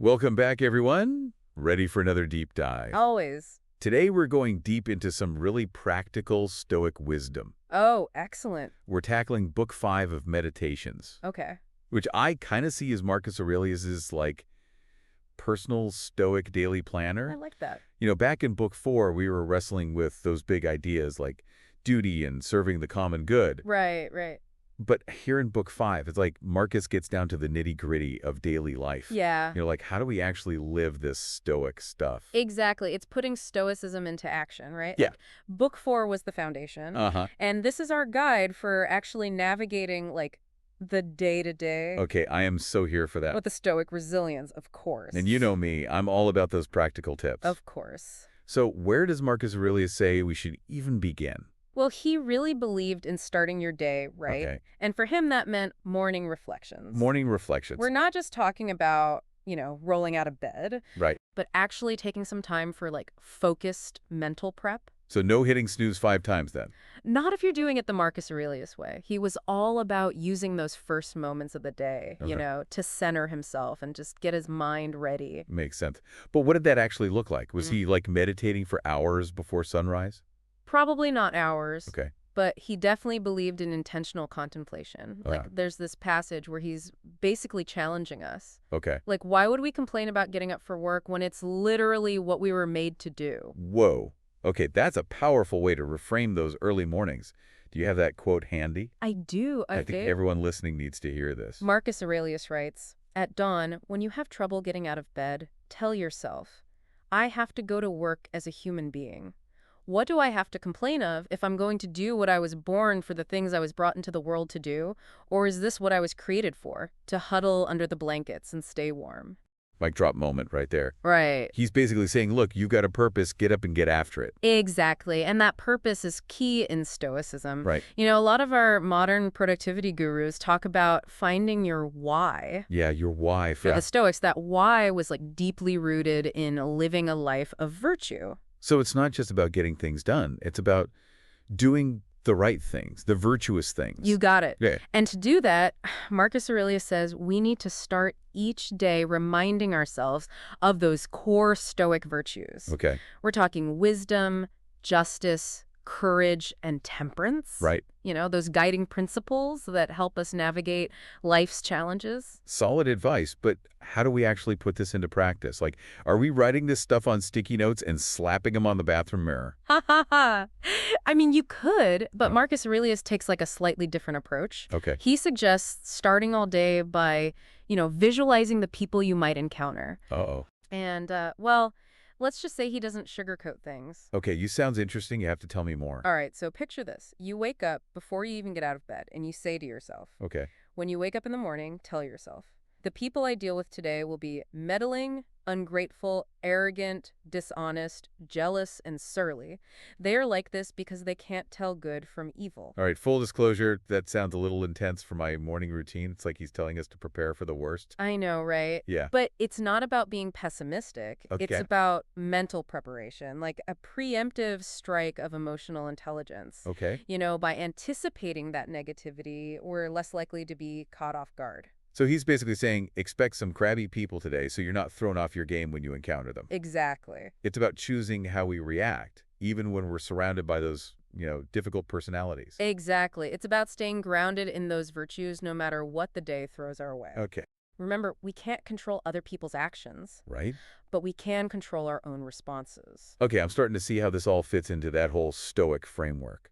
Welcome back, everyone. Ready for another deep dive. Always. Today, we're going deep into some really practical Stoic wisdom. Oh, excellent. We're tackling Book 5 of Meditations, Okay. which I kind of see as Marcus Aurelius's, personal Stoic daily I planner. like that. Back in Book 4, we were wrestling with those big ideas like duty and serving the common good. Right, right. But here in Book 5, it's like Marcus gets down to the nitty-gritty of daily life. Yeah. How do we actually live this Stoic stuff? Exactly. It's putting Stoicism into action, right? Yeah. Book 4 was the foundation. Uh-huh. And this is our guide for actually navigating, the day-to-day Okay, I am so here for that. with the Stoic resilience, of course. And you know me, I'm all about those practical tips. Of course. So where does Marcus Aurelius say we should even begin? Well, he really believed in starting your day, right? Okay. And for him, that meant morning reflections. Morning reflections. We're not just talking about, rolling out of bed, Right. but actually taking some time for, focused mental prep. So no hitting snooze 5 times then. Not if you're doing it the Marcus Aurelius way. He was all about using those first moments of the day, Okay. to center himself and just get his mind ready. Makes sense. But what did that actually look like? Was Mm. he meditating for hours before sunrise? Probably not hours. Okay. But he definitely believed in intentional contemplation. Oh, yeah. There's this passage where he's basically challenging us. Okay. Why would we complain about getting up for work when it's literally what we were made to do? Whoa. Okay, that's a powerful way to reframe those early mornings. Do you have that quote handy? I do. I think everyone listening needs to hear this. Marcus Aurelius writes, "At dawn, when you have trouble getting out of bed, tell yourself, I have to go to work as a human being. What do I have to complain of if I'm going to do what I was born for, the things I was brought into the world to do? Or is this what I was created for, to huddle under the blankets and stay warm?" Mic drop moment right there. Right. He's basically saying, look, you've got a purpose, get up and get after it. Exactly. And that purpose is key in Stoicism. Right. A lot of our modern productivity gurus talk about finding your why. Yeah, your why. For the Stoics, that why was deeply rooted in living a life of virtue. So it's not just about getting things done. It's about doing the right things, the virtuous things. You got it. Yeah. And to do that, Marcus Aurelius says we need to start each day reminding ourselves of those core Stoic virtues. Okay. We're talking wisdom, justice, courage, and temperance. Right. Those guiding principles that help us navigate life's challenges. Solid advice, but how do we actually put this into practice? Are we writing this stuff on sticky notes and slapping them on the bathroom mirror? Ha ha ha. I mean, you could, but Oh. Marcus Aurelius takes a slightly different approach. Okay. He suggests starting all day by, visualizing the people you might encounter. Uh-oh. And, let's just say he doesn't sugarcoat things. Okay, you sounds interesting. You have to tell me more. All right, so picture this. You wake up before you even get out of bed, and you say to yourself, Okay. when you wake up in the morning, tell yourself, the people I deal with today will be meddling, ungrateful, arrogant, dishonest, jealous, and surly. They are like this because they can't tell good from evil. All right, full disclosure, that sounds a little intense for my morning routine. It's like he's telling us to prepare for the worst. I know, right? Yeah. But it's not about being pessimistic. Okay. It's about mental preparation, like a preemptive strike of emotional intelligence. Okay. By anticipating that negativity, we're less likely to be caught off guard. So he's basically saying, expect some crabby people today so you're not thrown off your game when you encounter them. Exactly. It's about choosing how we react, even when we're surrounded by those, difficult personalities. Exactly. It's about staying grounded in those virtues no matter what the day throws our way. Okay. Remember, we can't control other people's actions, Right? but we can control our own responses. Okay, I'm starting to see how this all fits into that whole Stoic framework.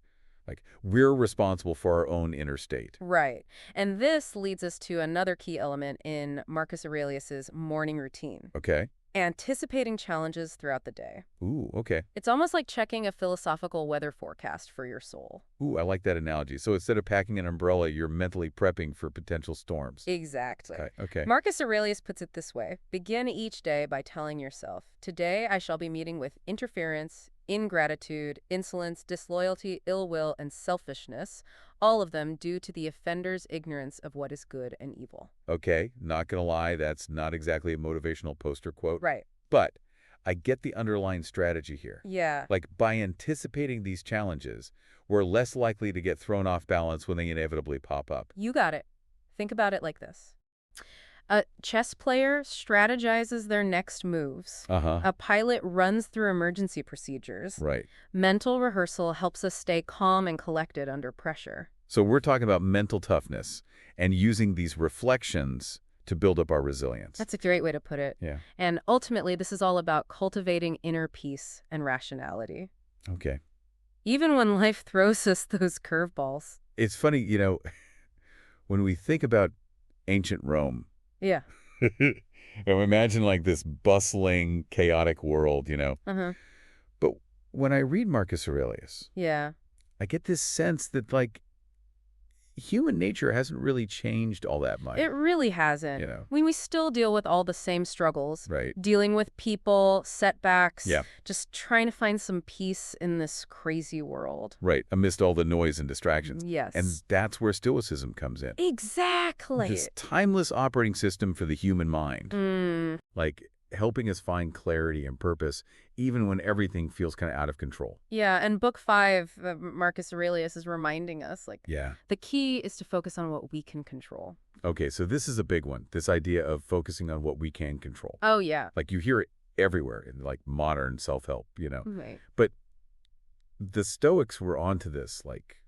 We're responsible for our own inner state. Right. And this leads us to another key element in Marcus Aurelius's morning routine. Okay. Anticipating challenges throughout the day. Ooh, okay. It's almost like checking a philosophical weather forecast for your soul. Ooh, I like that analogy. So instead of packing an umbrella, you're mentally prepping for potential storms. Exactly. Okay. Marcus Aurelius puts it this way. Begin each day by telling yourself, today I shall be meeting with interference, ingratitude, insolence, disloyalty, ill will, and selfishness, all of them due to the offender's ignorance of what is good and evil. Okay, not gonna lie, that's not exactly a motivational poster quote. Right. But I get the underlying strategy here. Yeah. By anticipating these challenges, we're less likely to get thrown off balance when they inevitably pop up. You got it. Think about it like this. A chess player strategizes their next moves. Uh-huh. A pilot runs through emergency procedures. Right. Mental rehearsal helps us stay calm and collected under pressure. So we're talking about mental toughness and using these reflections to build up our resilience. That's a great way to put it. Yeah. And ultimately, this is all about cultivating inner peace and rationality, Okay. even when life throws us those curveballs. It's funny, when we think about ancient Rome, Yeah. and we imagine like this bustling, chaotic world. Uh-huh. But when I read Marcus Aurelius, Yeah. I get this sense that, like, human nature hasn't really changed all that much. It really hasn't. You know. We still deal with all the same struggles. Right. Dealing with people, setbacks. Yeah. Just trying to find some peace in this crazy world. Right, amidst all the noise and distractions. Yes. And that's where Stoicism comes in. Exactly. This timeless operating system for the human mind. Like, helping us find clarity and purpose, even when everything feels kind of out of control. Yeah, and book 5, Marcus Aurelius is reminding us, like, Yeah. the key is to focus on what we can control. Okay, so this is a big one, this idea of focusing on what we can control. Oh, yeah. Like, you hear it everywhere in, like, modern self-help. Right. But the Stoics were onto this, like,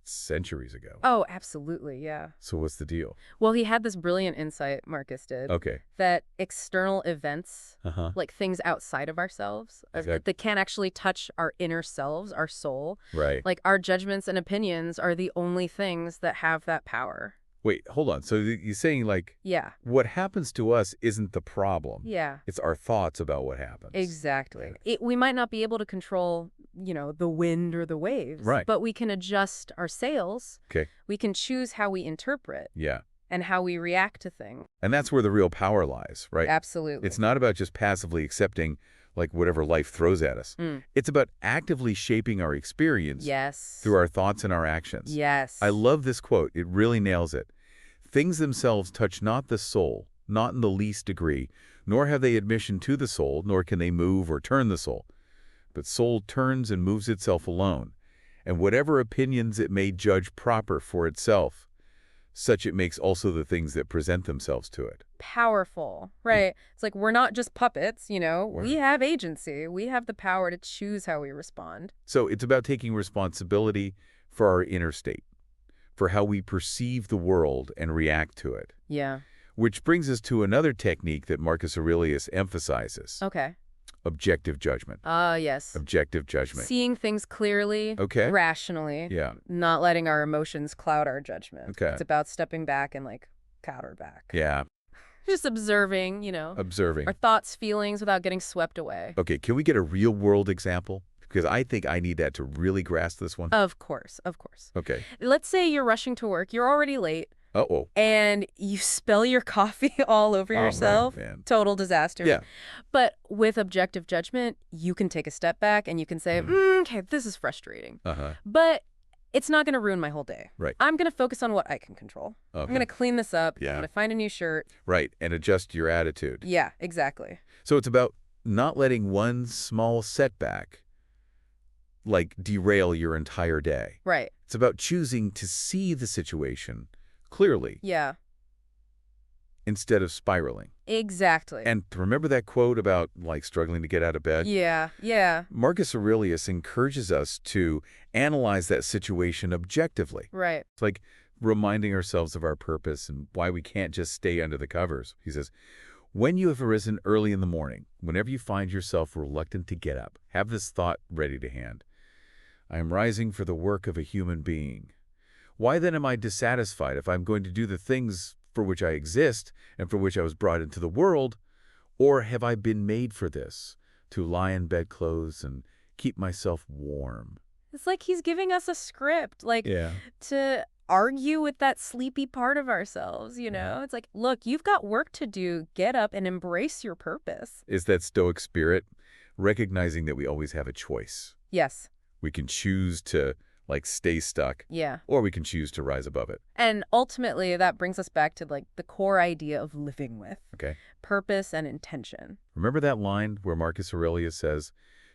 centuries ago. Oh, absolutely, yeah. So what's the deal? Well, he had this brilliant insight, Marcus did, Okay. that external events, Uh-huh. like things outside of ourselves, that can't actually touch our inner selves, our soul, Right. like our judgments and opinions are the only things that have that power. Wait, hold on. So you're saying, like, Yeah. what happens to us isn't the problem. Yeah. It's our thoughts about what happens. Exactly. We might not be able to control, the wind or the waves. Right. But we can adjust our sails. Okay. We can choose how we interpret Yeah. and how we react to things. And that's where the real power lies, right? Absolutely. It's not about just passively accepting, like, whatever life throws at us. It's about actively shaping our experience Yes. through our thoughts and our actions. Yes. I love this quote. It really nails it. Things themselves touch not the soul, not in the least degree, nor have they admission to the soul, nor can they move or turn the soul. But soul turns and moves itself alone, and whatever opinions it may judge proper for itself, such it makes also the things that present themselves to it. Powerful, right? It's like we're not just puppets, We Right. have agency. We have the power to choose how we respond. So it's about taking responsibility for our inner state, for how we perceive the world and react to it. Yeah. Which brings us to another technique that Marcus Aurelius emphasizes. Okay. Objective judgment. Yes. Objective judgment. Seeing things clearly, Okay. rationally, Yeah. not letting our emotions cloud our judgment. Okay. It's about stepping back and, cower back. Yeah. Just observing, Observing. our thoughts, feelings without getting swept away. Okay, can we get a real-world example? Because I think I need that to really grasp this one. Of course, of course. Okay. Let's say you're rushing to work, you're already late, Uh-oh. and you spill your coffee all over yourself. Man. Total disaster. Yeah. But with objective judgment, you can take a step back and you can say, okay, this is frustrating. Uh-huh. But it's not going to ruin my whole day. Right. I'm going to focus on what I can control. Okay. I'm going to clean this up. Yeah. I'm going to find a new shirt. Right, and adjust your attitude. Yeah, exactly. So it's about not letting one small setback, like, derail your entire day. Right. It's about choosing to see the situation clearly Yeah, instead of spiraling. exactly. And remember that quote about, like, struggling to get out of bed? Yeah, yeah. Marcus Aurelius encourages us to analyze that situation objectively. Right. It's like reminding ourselves of our purpose and why we can't just stay under the covers. He says, when you have arisen early in the morning, whenever you find yourself reluctant to get up, have this thought ready to hand. I am rising for the work of a human being. Why then am I dissatisfied if I'm going to do the things for which I exist and for which I was brought into the world? Or have I been made for this, to lie in bedclothes and keep myself warm? It's like he's giving us a script, Yeah. to argue with that sleepy part of ourselves, It's like, look, you've got work to do. Get up and embrace your purpose. Is that Stoic spirit, recognizing that we always have a choice. Yes. We can choose to, like, stay stuck, Yeah. or we can choose to rise above it. And ultimately, that brings us back to, the core idea of living with Okay? purpose and intention. Remember that line where Marcus Aurelius says,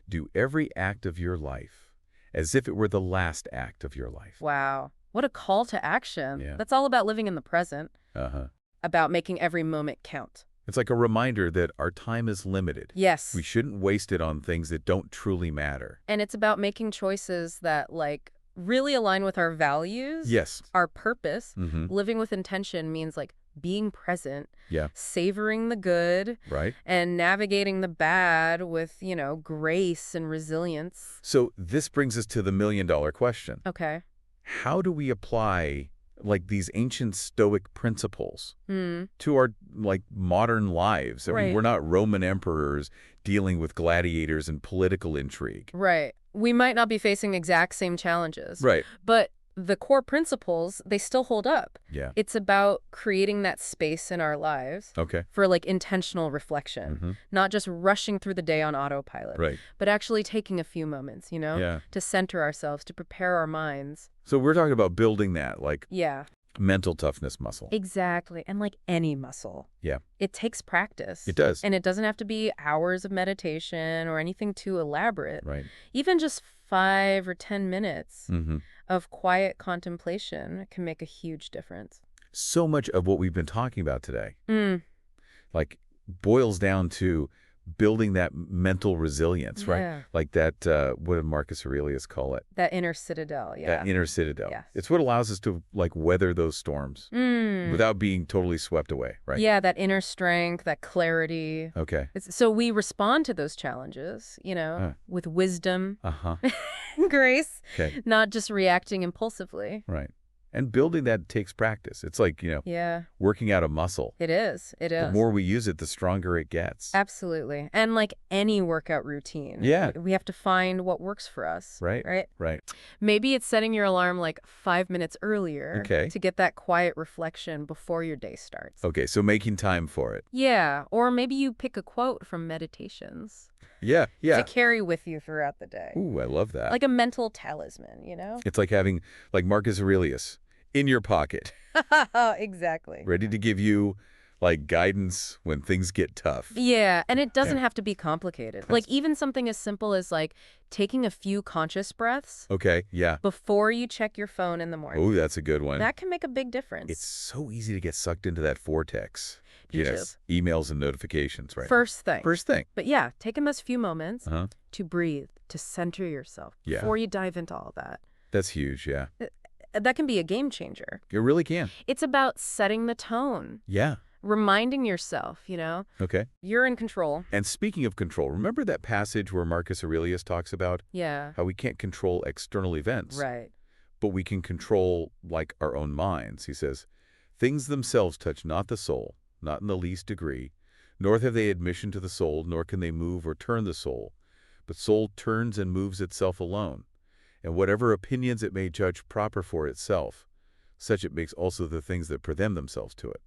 do every act of your life as if it were the last act of your life. Wow. What a call to action. Yeah. That's all about living in the present. Uh-huh. about making every moment count. It's like a reminder that our time is limited. Yes. We shouldn't waste it on things that don't truly matter. And it's about making choices that, like, really align with our values, Yes. our purpose. Mm-hmm. Living with intention means, like, being present, Yeah. savoring the good, Right. and navigating the bad with, grace and resilience. So this brings us to the million-dollar question. Okay. How do we apply like these ancient Stoic principles Hmm. to our like modern lives? I mean, Right. we're not Roman emperors dealing with gladiators and political intrigue. Right. We might not be facing the exact same challenges, Right. but the core principles, they still hold up. Yeah. It's about creating that space in our lives Okay. for, like, intentional reflection, Mm-hmm. not just rushing through the day on autopilot, Right. but actually taking a few moments, Yeah. to center ourselves, to prepare our minds. So we're talking about building that like Yeah, mental toughness muscle. exactly. And like any muscle, Yeah. it takes practice. It does. And it doesn't have to be hours of meditation or anything too elaborate. Right. Even just 5 or 10 minutes Mm-hmm. of quiet contemplation can make a huge difference. So much of what we've been talking about today Mm, like boils down to building that mental resilience, right? yeah. Like that, what did Marcus Aurelius call it? That inner citadel, yeah. That inner citadel. Yes. It's what allows us to like weather those storms Mm. without being totally swept away, right? Yeah, that inner strength, that clarity. Okay. So we respond to those challenges, with wisdom Uh-huh. and grace, Okay. not just reacting impulsively. Right. And building that takes practice. It's like, Yeah, working out a muscle. it is. It The is. more we use it, the stronger it gets. Absolutely. And like any workout routine, Yeah. we have to find what works for us. Right. Right? Right. Maybe it's setting your alarm like 5 minutes earlier Okay. to get that quiet reflection before your day starts. Okay. So making time for it. Yeah, or maybe you pick a quote from meditations Yeah. Yeah. to carry with you throughout the day. Ooh, I love that. Like a mental talisman, It's like having like Marcus Aurelius in your pocket, Exactly. ready to give you like guidance when things get tough. Yeah, and it doesn't Yeah. have to be complicated. Like even something as simple as like taking a few conscious breaths Okay. Yeah. before you check your phone in the morning. Oh, that's a good one. That can make a big difference. It's so easy to get sucked into that vortex. Me Yes. Emails and notifications, right? First thing. First thing. But yeah, taking those few moments Uh-huh. to breathe, to center yourself Yeah. before you dive into all that. That's huge. Yeah. That can be a game changer. You really can. It's about setting the tone, Yeah. reminding yourself, Okay. you're in control. And speaking of control, remember that passage where Marcus Aurelius talks about Yeah. how we can't control external events, Right. but we can control like our own minds. He says, things themselves touch not the soul, not in the least degree, nor have they admission to the soul, nor can they move or turn the soul. But soul turns and moves itself alone, and whatever opinions it may judge proper for itself, such it makes also the things that present themselves to it.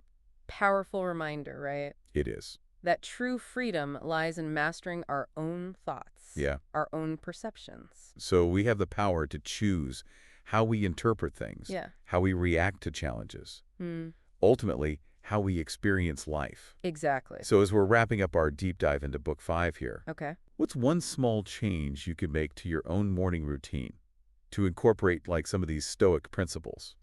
Powerful reminder, right? It is. That true freedom lies in mastering our own thoughts. Yeah. Our own perceptions. So we have the power to choose how we interpret things, Yeah. how we react to challenges, Hmm. ultimately, how we experience life. Exactly. So as we're wrapping up our deep dive into Book 5 here, Okay. what's one small change you could make to your own morning routine to incorporate like some of these Stoic principles?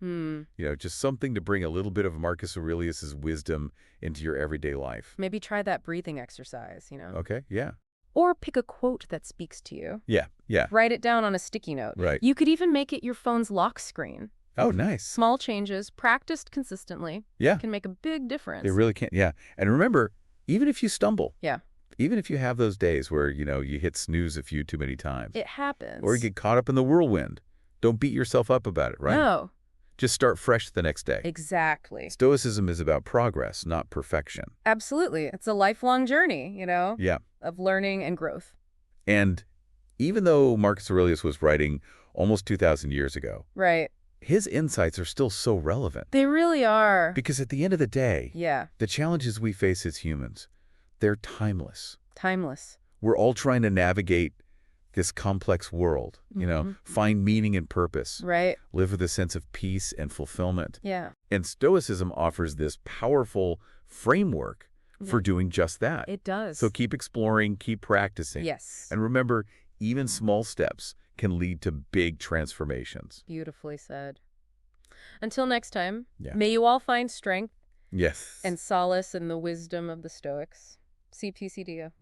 Just something to bring a little bit of Marcus Aurelius's wisdom into your everyday life. Maybe try that breathing exercise, Okay, yeah. Or pick a quote that speaks to you. Yeah, yeah, Write it down on a sticky note. right. You could even make it your phone's lock screen. Oh, nice. Small changes, practiced consistently, Yeah, can make a big difference. they really can. Yeah, and remember, even if you stumble, Yeah. even if you have those days where, you hit snooze a few too many times, It happens. or you get caught up in the whirlwind, don't beat yourself up about it, right? No. Just start fresh the next day. Exactly. Stoicism is about progress, not perfection. Absolutely. It's a lifelong journey, Yeah. of learning and growth. And even though Marcus Aurelius was writing almost 2,000 years ago, Right. his insights are still so relevant. They really are. Because at the end of the day, Yeah. the challenges we face as humans, they're timeless. Timeless. We're all trying to navigate this complex world, Mhm. find meaning and purpose, Right. live with a sense of peace and fulfillment. Yeah. And Stoicism offers this powerful framework for doing just that. It does. So keep exploring, keep practicing. Yes. And remember, even small steps can lead to big transformations. Beautifully said. Until next time, Yeah. may you all find strength, Yes. and solace in the wisdom of the Stoics. CPCDO.